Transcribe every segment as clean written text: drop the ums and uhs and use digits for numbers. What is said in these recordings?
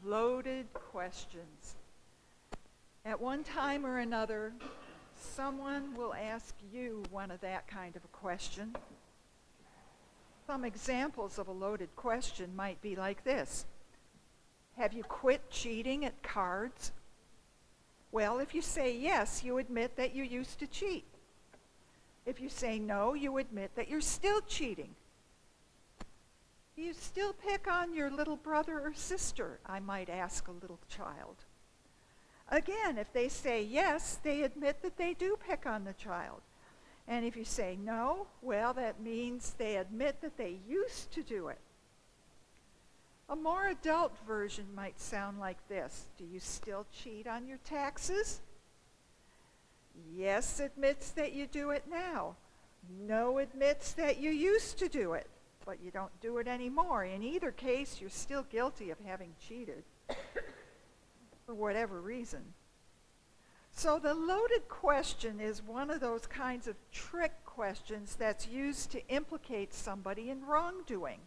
Loaded questions. At one time or another, someone will ask you one of that kind of a question. Some examples of a loaded question might be like this. Have you quit cheating at cards? Well, if you say yes, you admit that you used to cheat. If you say no, you admit that you're still cheating. Do you still pick on your little brother or sister? I might ask a little child. Again, if they say yes, they admit that they do pick on the child. And if you say no, well, that means they admit that they used to do it. A more adult version might sound like this. Do you still cheat on your taxes? Yes admits that you do it now. No admits that you used to do it, but you don't do it anymore. In either case, you're still guilty of having cheated for whatever reason. So the loaded question is one of those kinds of trick questions that's used to implicate somebody in wrongdoing.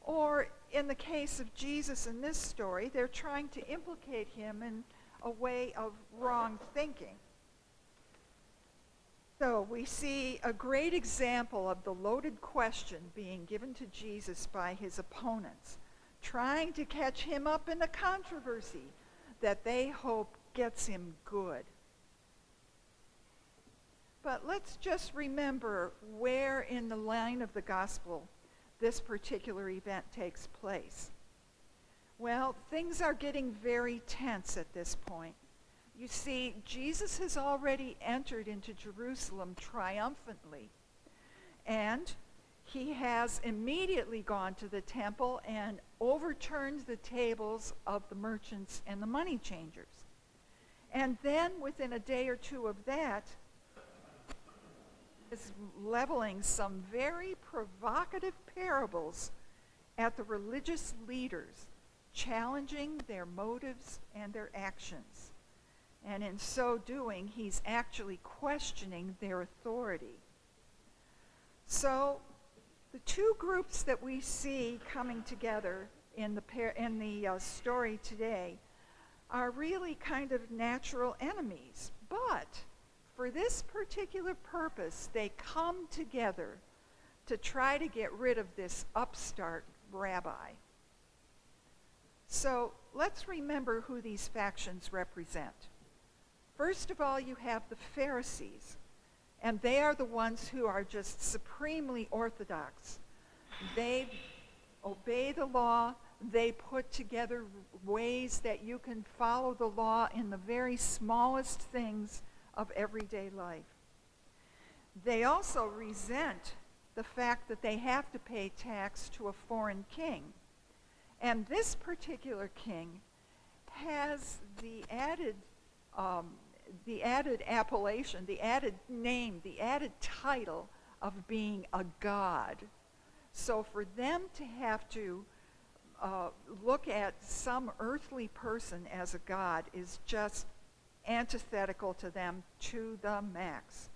Or in the case of Jesus in this story, they're trying to implicate him in a way of wrong thinking. So we see a great example of the loaded question being given to Jesus by his opponents, trying to catch him up in a controversy that they hope gets him good. But let's just remember where in the line of the gospel this particular event takes place. Well, things are getting very tense at this point. You see, Jesus has already entered into Jerusalem triumphantly, and he has immediately gone to the temple and overturned the tables of the merchants and the money changers. And then within a day or two of that, is leveling some very provocative parables at the religious leaders, challenging their motives and their actions. And in so doing, he's actually questioning their authority. So the two groups that we see coming together in the story today are really kind of natural enemies. But for this particular purpose, they come together to try to get rid of this upstart rabbi. So let's remember who these factions represent. First of all, you have the Pharisees, and they are the ones who are just supremely orthodox. They obey the law. They put together ways that you can follow the law in the very smallest things of everyday life. They also resent the fact that they have to pay tax to a foreign king. And this particular king has the added appellation, the added name, the added title of being a god. So for them to have to look at some earthly person as a god is just antithetical to them to the max.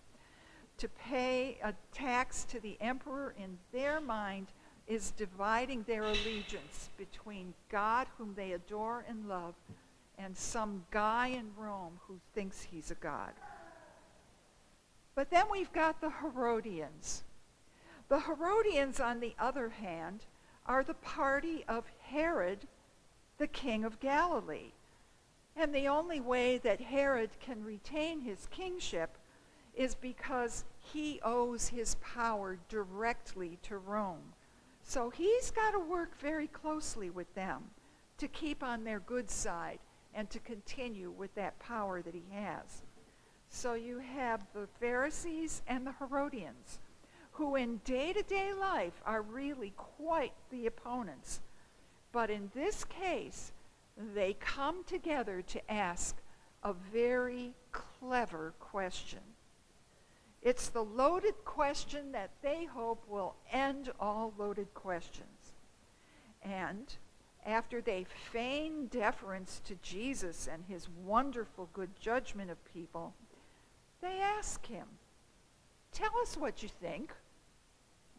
To pay a tax to the emperor in their mind is dividing their allegiance between God, whom they adore and love, and some guy in Rome who thinks he's a god. But then we've got the Herodians. The Herodians, on the other hand, are the party of Herod, the king of Galilee. And the only way that Herod can retain his kingship is because he owes his power directly to Rome. So he's got to work very closely with them to keep on their good side and to continue with that power that he has. So you have the Pharisees and the Herodians, who in day-to-day life are really quite the opponents. But in this case, they come together to ask a very clever question. It's the loaded question that they hope will end all loaded questions. And after they feign deference to Jesus and his wonderful good judgment of people, they ask him, "Tell us what you think.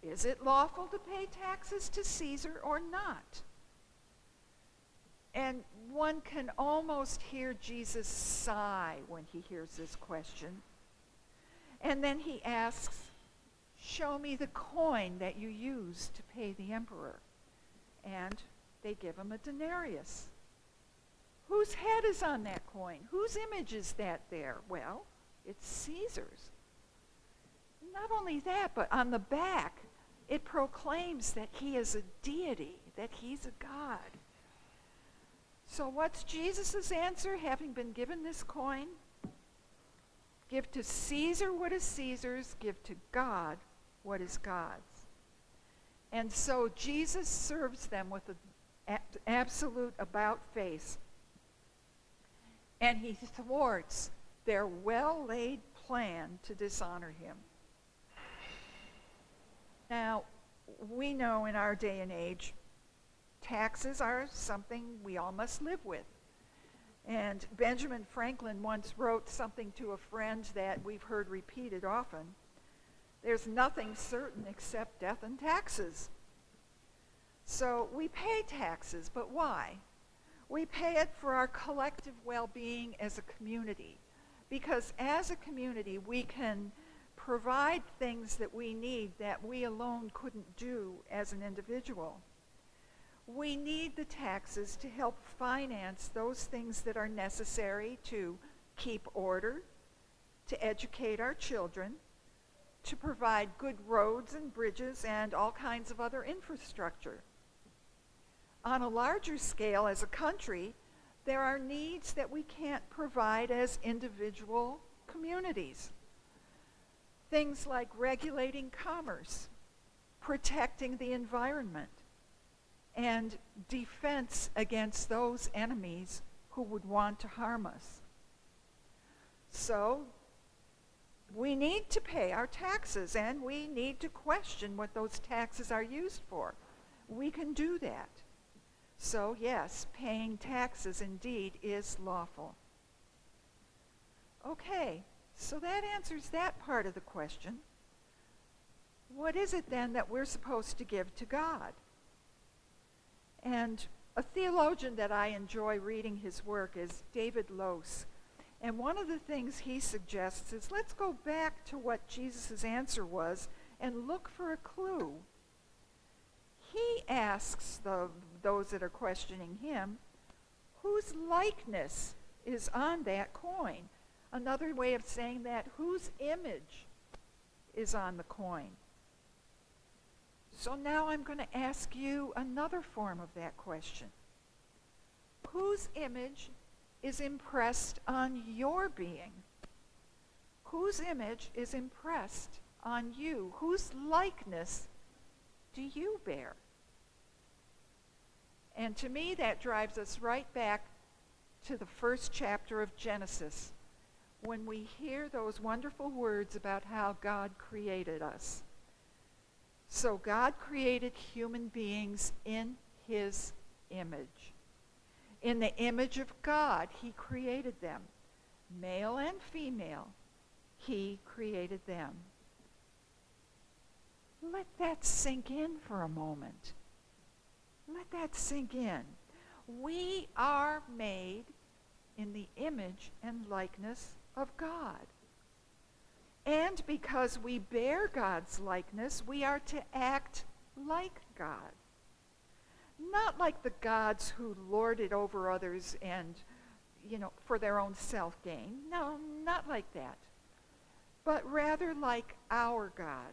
Is it lawful to pay taxes to Caesar or not?" And one can almost hear Jesus sigh when he hears this question. And then he asks, "Show me the coin that you used to pay the emperor." And they give him a denarius. Whose head is on that coin? Whose image is that there? Well, it's Caesar's. Not only that, but on the back, it proclaims that he is a deity, that he's a God. So what's Jesus' answer, having been given this coin? Give to Caesar what is Caesar's, give to God what is God's. And so Jesus serves them with an absolute about-face. And he thwarts their well-laid plan to dishonor him. Now, we know in our day and age, taxes are something we all must live with. And Benjamin Franklin once wrote something to a friend that we've heard repeated often. There's nothing certain except death and taxes. So we pay taxes, but why? We pay it for our collective well-being as a community. Because as a community, we can provide things that we need that we alone couldn't do as an individual. We need the taxes to help finance those things that are necessary to keep order, to educate our children, to provide good roads and bridges and all kinds of other infrastructure. On a larger scale, as a country, there are needs that we can't provide as individual communities. Things like regulating commerce, protecting the environment, and defense against those enemies who would want to harm us. So, we need to pay our taxes, and we need to question what those taxes are used for. We can do that. So, yes, paying taxes indeed is lawful. Okay, so that answers that part of the question. What is it then that we're supposed to give to God? And a theologian that I enjoy reading his work is David Lose. And one of the things he suggests is, let's go back to what Jesus' answer was and look for a clue. He asks those that are questioning him, whose likeness is on that coin? Another way of saying that, whose image is on the coin? So now I'm going to ask you another form of that question. Whose image is impressed on your being? Whose image is impressed on you? Whose likeness do you bear? And to me, that drives us right back to the first chapter of Genesis, when we hear those wonderful words about how God created us. So God created human beings in his image. In the image of God, he created them. Male and female, he created them. Let that sink in for a moment. Let that sink in. We are made in the image and likeness of God. And because we bear God's likeness, we are to act like God. Not like the gods who lord it over others and, for their own self-gain. No, not like that. But rather like our God.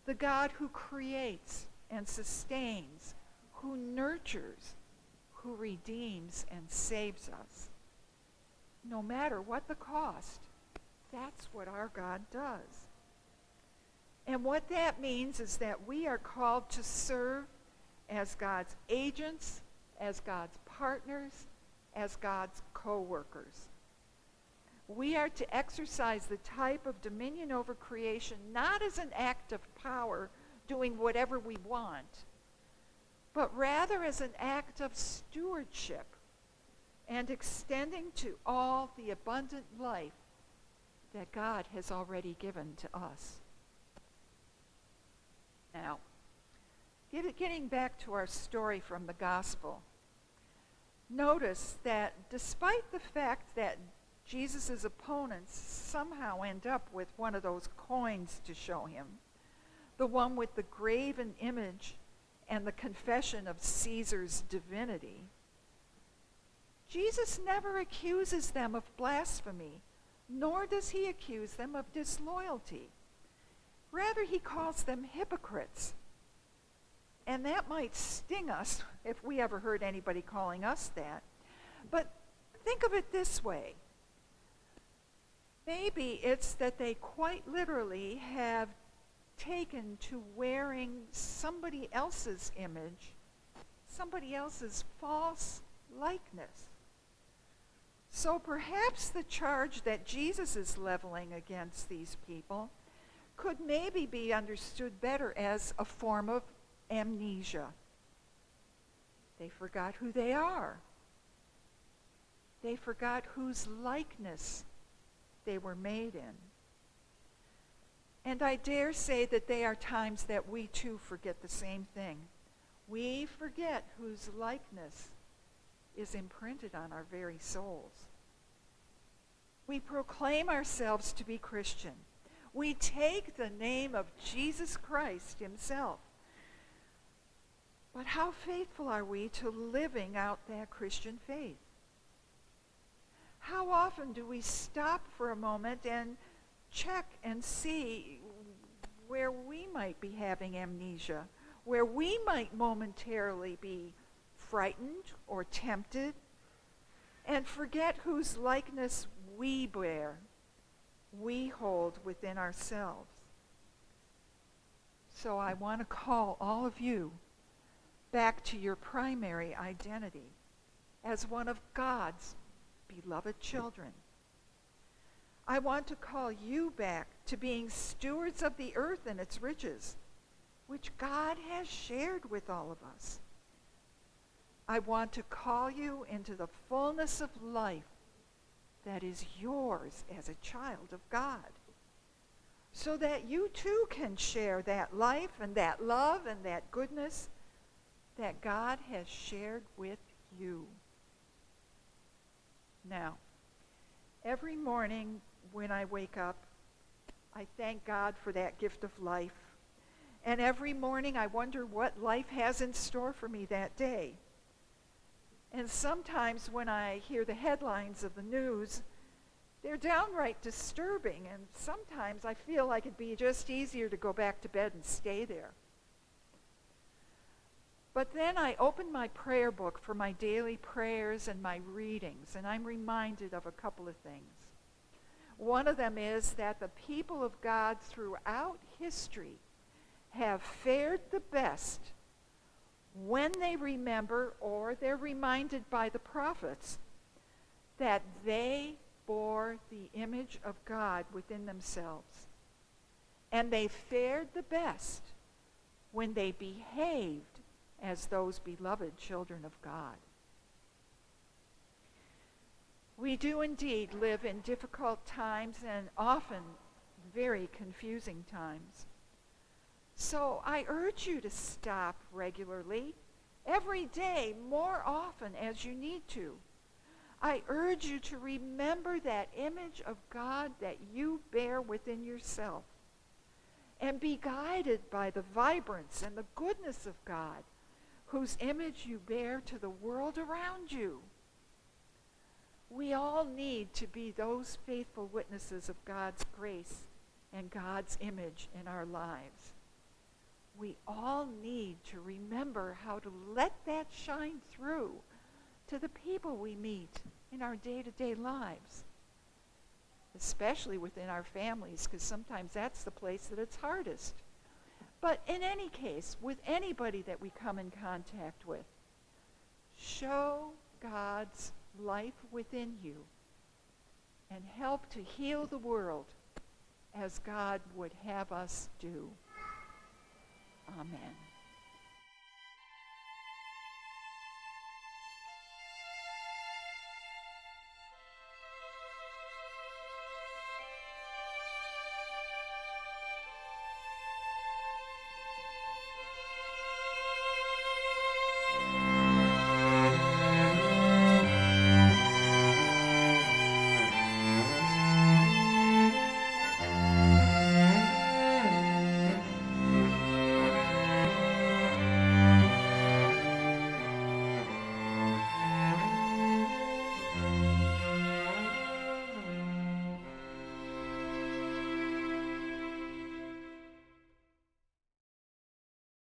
The God who creates and sustains, who nurtures, who redeems and saves us. No matter what the cost, that's what our God does. And what that means is that we are called to serve as God's agents, as God's partners, as God's co-workers. We are to exercise the type of dominion over creation not as an act of power, doing whatever we want, but rather as an act of stewardship and extending to all the abundant life that God has already given to us. Now, getting back to our story from the gospel, notice that despite the fact that Jesus' opponents somehow end up with one of those coins to show him, the one with the graven image and the confession of Caesar's divinity, Jesus never accuses them of blasphemy, nor does he accuse them of disloyalty. Rather, he calls them hypocrites. And that might sting us if we ever heard anybody calling us that. But think of it this way. Maybe it's that they quite literally have taken to wearing somebody else's image, somebody else's false likeness. So perhaps the charge that Jesus is leveling against these people could maybe be understood better as a form of amnesia. They forgot who they are. They forgot whose likeness they were made in. And I dare say that there are times that we too forget the same thing. We forget whose likeness is imprinted on our very souls. We proclaim ourselves to be Christian. We take the name of Jesus Christ himself. But how faithful are we to living out that Christian faith? How often do we stop for a moment and check and see where we might be having amnesia, where we might momentarily be frightened or tempted, and forget whose likeness we bear, we hold within ourselves. So I want to call all of you back to your primary identity as one of God's beloved children. I want to call you back to being stewards of the earth and its riches, which God has shared with all of us. I want to call you into the fullness of life that is yours as a child of God, so that you too can share that life and that love and that goodness that God has shared with you. Now, every morning when I wake up, I thank God for that gift of life. And every morning I wonder what life has in store for me that day. And sometimes when I hear the headlines of the news, they're downright disturbing. And sometimes I feel like it'd be just easier to go back to bed and stay there. But then I open my prayer book for my daily prayers and my readings, and I'm reminded of a couple of things. One of them is that the people of God throughout history have fared the best when they remember, or they're reminded by the prophets, that they bore the image of God within themselves. And they fared the best when they behaved as those beloved children of God. We do indeed live in difficult times and often very confusing times. So I urge you to stop regularly, every day, more often as you need to. I urge you to remember that image of God that you bear within yourself, and be guided by the vibrance and the goodness of God, whose image you bear to the world around you. We all need to be those faithful witnesses of God's grace and God's image in our lives. We all need to remember how to let that shine through to the people we meet in our day-to-day lives, especially within our families, because sometimes that's the place that it's hardest. But in any case, with anybody that we come in contact with, show God's life within you and help to heal the world as God would have us do. Amen.